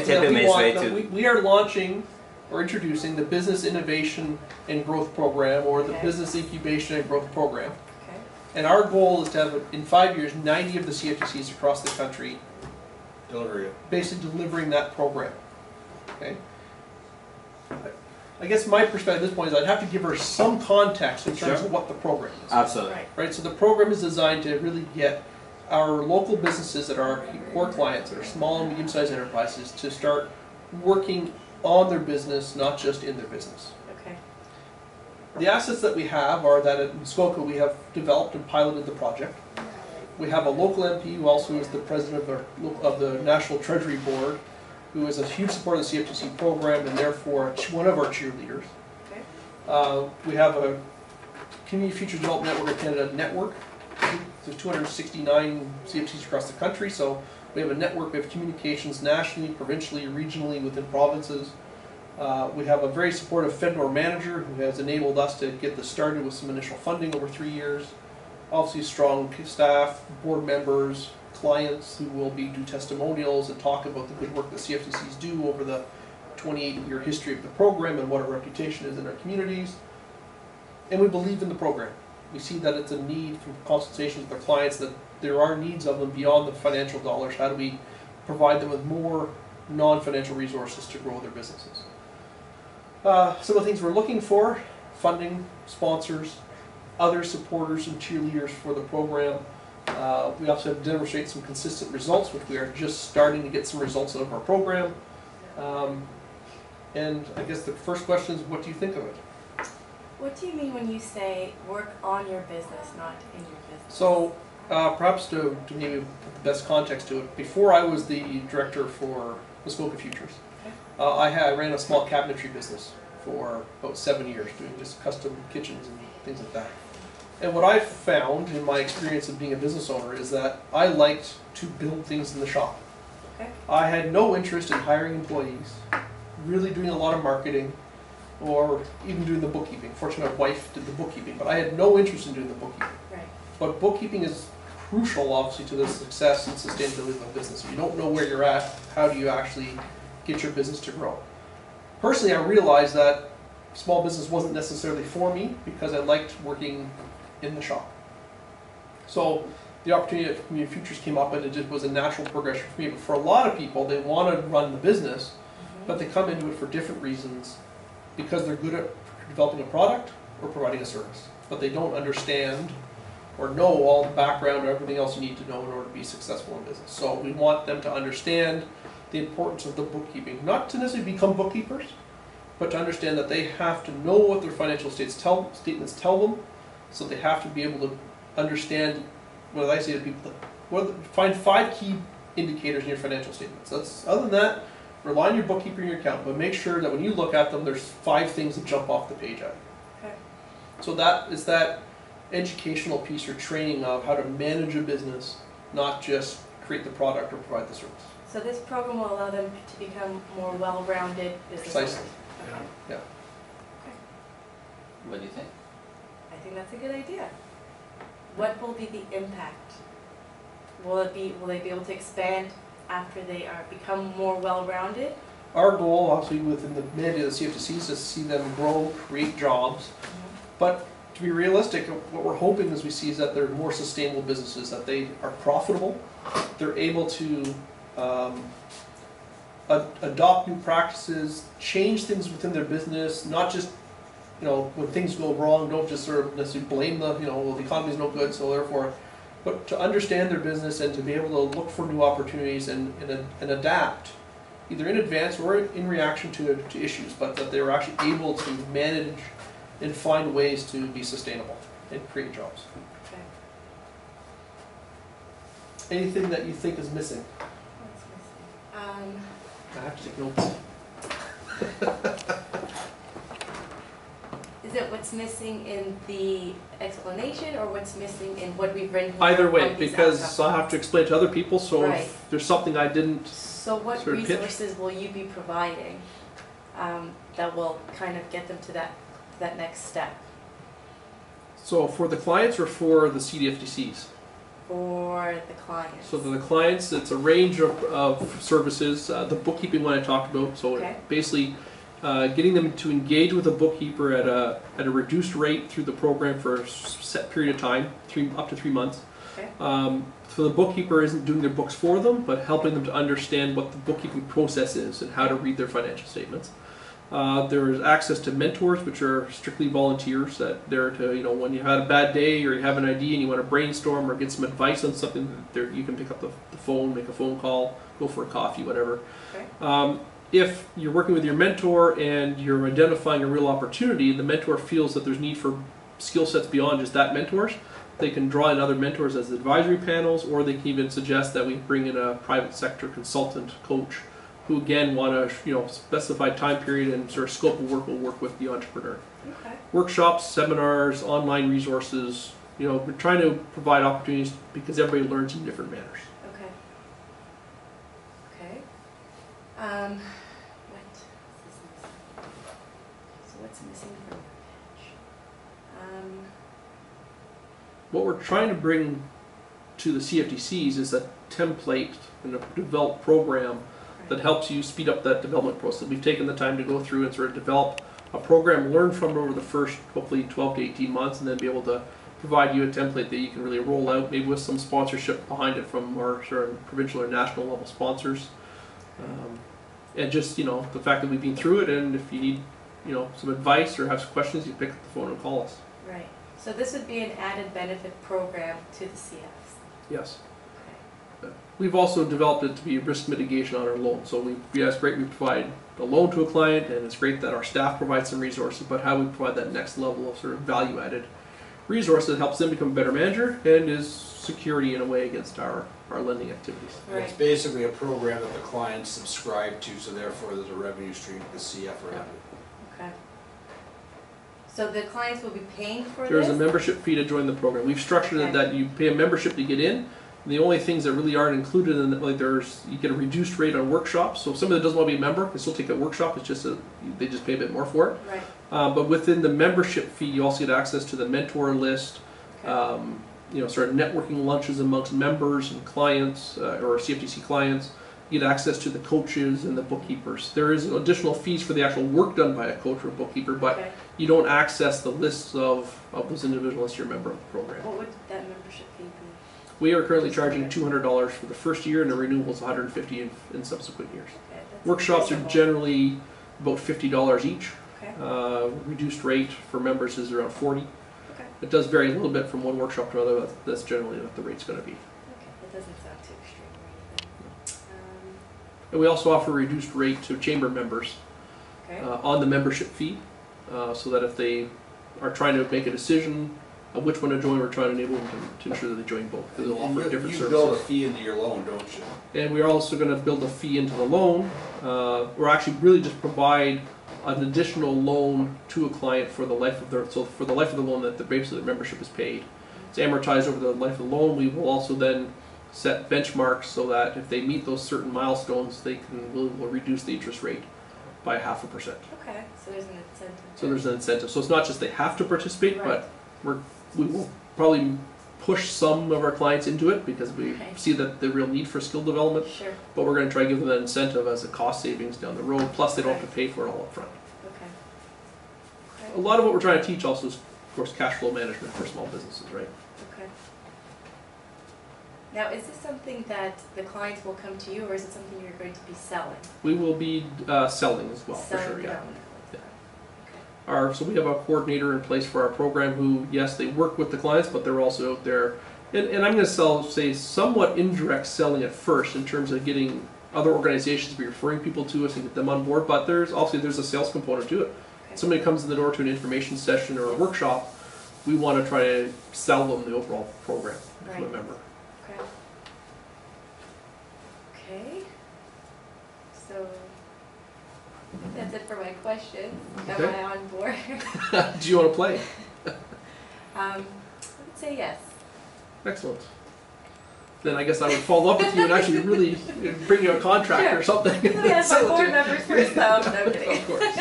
we are launching or introducing the Business Innovation and Growth Program, or the Business Incubation and Growth Program. Okay. And our goal is to have, in 5 years, 90 of the CFDCs across the country basically delivering that program. Okay. I guess my perspective at this point is I'd have to give her some context in terms of what the program is. Absolutely. Right. So the program is designed to really get our local businesses that are our core clients, that are small and medium-sized enterprises, to start working on their business, not just in their business. Okay. The assets that we have are that at Muskoka we have developed and piloted the project. We have a local MP who also is the president of the National Treasury Board, who is a huge supporter of the CFDC program and therefore one of our cheerleaders. Okay. We have a Community Future Development Network of Canada network. There's 269 CFDCs across the country, so we have a network of communications nationally, provincially, regionally, within provinces. We have a very supportive Fednor manager who has enabled us to get this started with some initial funding over 3 years. Obviously strong staff, board members, clients who will do testimonials and talk about the good work that CFDCs do over the 28-year history of the program and what our reputation is in our communities. And we believe in the program. We see that it's a need from consultations with our clients, that there are needs of them beyond the financial dollars. How do we provide them with more non-financial resources to grow their businesses? Some of the things we're looking for: funding, sponsors, other supporters and cheerleaders for the program. We also have to demonstrate some consistent results, which we are just starting to get some results out of our program. And I guess the first question is, what do you think of it? What do you mean when you say work on your business, not in your business? So perhaps to give you the best context to it, before I was the director for Muskoka Futures, I ran a small cabinetry business for about 7 years, doing just custom kitchens and things like that. And what I found in my experience of being a business owner is that I liked to build things in the shop. Okay. I had no interest in hiring employees, really doing a lot of marketing, or even doing the bookkeeping. Fortunately, my wife did the bookkeeping, but I had no interest in doing the bookkeeping. Right. But bookkeeping is crucial, obviously, to the success and sustainability of a business. If you don't know where you're at, how do you actually get your business to grow? Personally, I realized that small business wasn't necessarily for me because I liked working in the shop. So the opportunity at Community Futures came up, and it just was a natural progression for me. But for a lot of people, they want to run the business, but they come into it for different reasons, because they're good at developing a product or providing a service, but they don't understand or know all the background or everything else you need to know in order to be successful in business. So we want them to understand the importance of the bookkeeping, not to necessarily become bookkeepers, but to understand that they have to know what their financial statements tell them, so they have to be able to understand what I say to people, find 5 key indicators in your financial statements. Other than that, rely on your bookkeeper and your accountant, but make sure that when you look at them, there's 5 things that jump off the page at you. Okay. So that is that educational piece or training of how to manage a business, not just create the product or provide the service. So this program will allow them to become more well-rounded business owners. Precisely. Okay. Yeah. Okay. What do you think? I think that's a good idea. What will be the impact? Will they be able to expand after they become more well-rounded? Our goal, obviously, within the mandate of the CFDC, is to see them grow, create jobs. But to be realistic, what we're hoping is we see is that they're more sustainable businesses, that they are profitable, they're able to adopt new practices, change things within their business, not just, when things go wrong, don't just sort of necessarily blame the, well, the economy's no good, so therefore, but to understand their business and to be able to look for new opportunities and adapt, either in advance or in reaction to issues, but that they're actually able to manage and find ways to be sustainable and create jobs. Okay. Anything that you think is missing? What's missing? I have to take notes. Is it what's missing in the explanation, or what's missing in what we've written here? Either way, on these because outcomes? I'll have to explain to other people, so Right. if there's something I didn't So what sort of pitch. resources will you be providing that will kind of get them to that next step? So for the clients or for the CDFDCs? for the clients? So for the clients, it's a range of services. The bookkeeping one I talked about, so Okay. basically getting them to engage with a bookkeeper at a reduced rate through the program for a set period of time, up to 3 months. Okay. So the bookkeeper isn't doing their books for them, but helping them to understand what the bookkeeping process is and how to read their financial statements. There is access to mentors, which are strictly volunteers that they're to, when you had a bad day or you have an idea and you want to brainstorm or get some advice on something, you can pick up the phone, make a phone call, go for a coffee, whatever. Okay. If you're working with your mentor and you're identifying a real opportunity, the mentor feels that there's need for skill sets beyond just that mentors, they can draw in other mentors as advisory panels, or they can even suggest that we bring in a private sector consultant coach who again want a specified time period and sort of scope of work will work with the entrepreneur. Okay. Workshops, seminars, online resources, we're trying to provide opportunities because everybody learns in different manners. Okay. Okay. What is missing? So what's missing from your pitch? What we're trying to bring to the CFDCs is a template and a developed program that helps you speed up that development process. We've taken the time to go through and sort of develop a program, learn from it over the first hopefully 12 to 18 months, and then be able to provide you a template that you can really roll out, maybe with some sponsorship behind it from our sort of provincial or national level sponsors. And just, the fact that we've been through it, and if you need, some advice or have some questions, you pick up the phone and call us. Right. So this would be an added benefit program to the CFs. Yes. Okay. We've also developed it to be risk mitigation on our loan. So it's great we provide a loan to a client, and it's great that our staff provide some resources, but how we provide that next level of sort of value added resource that helps them become a better manager and is security in a way against our lending activities. Right. It's basically a program that the clients subscribe to, so therefore there's a revenue stream to the CF around it. Okay. So the clients will be paying for There's this? a membership fee to join the program. We've structured it that you pay a membership to get in. The only things that really aren't included in it, like you get a reduced rate on workshops. So if somebody that doesn't want to be a member can still take a workshop. It's just they just pay a bit more for it. Right. But within the membership fee, you also get access to the mentor list. Okay. Sort of networking lunches amongst members and clients or CFTC clients. You get access to the coaches and the bookkeepers. There is additional fees for the actual work done by a coach or a bookkeeper, but Okay. you don't access the lists of those individuals unless you're a member of the program. What would that membership fee be? We are currently charging $200 for the first year, and the renewal is $150 in subsequent years. Okay, that's Workshops are reasonable. generally about $50 each. Okay. Reduced rate for members is around $40. Okay. It does vary a little bit from one workshop to another, but that's generally what the rate's going to be. Okay. That doesn't sound too extreme or anything. And we also offer a reduced rate to chamber members Okay. on the membership fee, so that if they are trying to make a decision of which one to join, we're trying to enable them to ensure that they join both, because they'll offer different You services. build a fee into your loan, don't you? And we're also going to build a fee into the loan. We're actually really just provide an additional loan to a client for the life of the loan that basically the membership is paid. It's amortized over the life of the loan. We will also then set benchmarks so that if they meet those certain milestones, we'll reduce the interest rate by 0.5%. Okay. So there's an incentive. So there's an incentive. So it's not just they have to participate, Right. but we will probably push some of our clients into it because we Okay. see that the real need for skill development. Sure. But we're going to try to give them that incentive as a cost savings down the road. Plus, they don't have to pay for it all up front. Okay. A Okay. lot of what we're trying to teach also is, of course, cash flow management for small businesses, right? Okay. Now, is this something that the clients will come to you, or is it something you're going to be selling? We will be selling as well, for Selling sure, yeah. predominantly. Yeah. Okay. So we have a coordinator in place for our program who, yes, they work with the clients, but they're also out there. And I'm going to say somewhat indirect selling at first in terms of getting other organizations to be referring people to us and get them on board. But there's a sales component to it. Okay. Somebody comes in the door to an information session or a workshop, we want to try to sell them the overall program from a Right. member. Okay. Okay. So that's it for my questions. Am Okay. I on board? Do you want to play? I would say yes. Excellent. Then I guess I would follow up with you and actually really bring you a contract or Sure. something. Let me ask my Sell it to board you. members first, though. No, I'm kidding. Of course.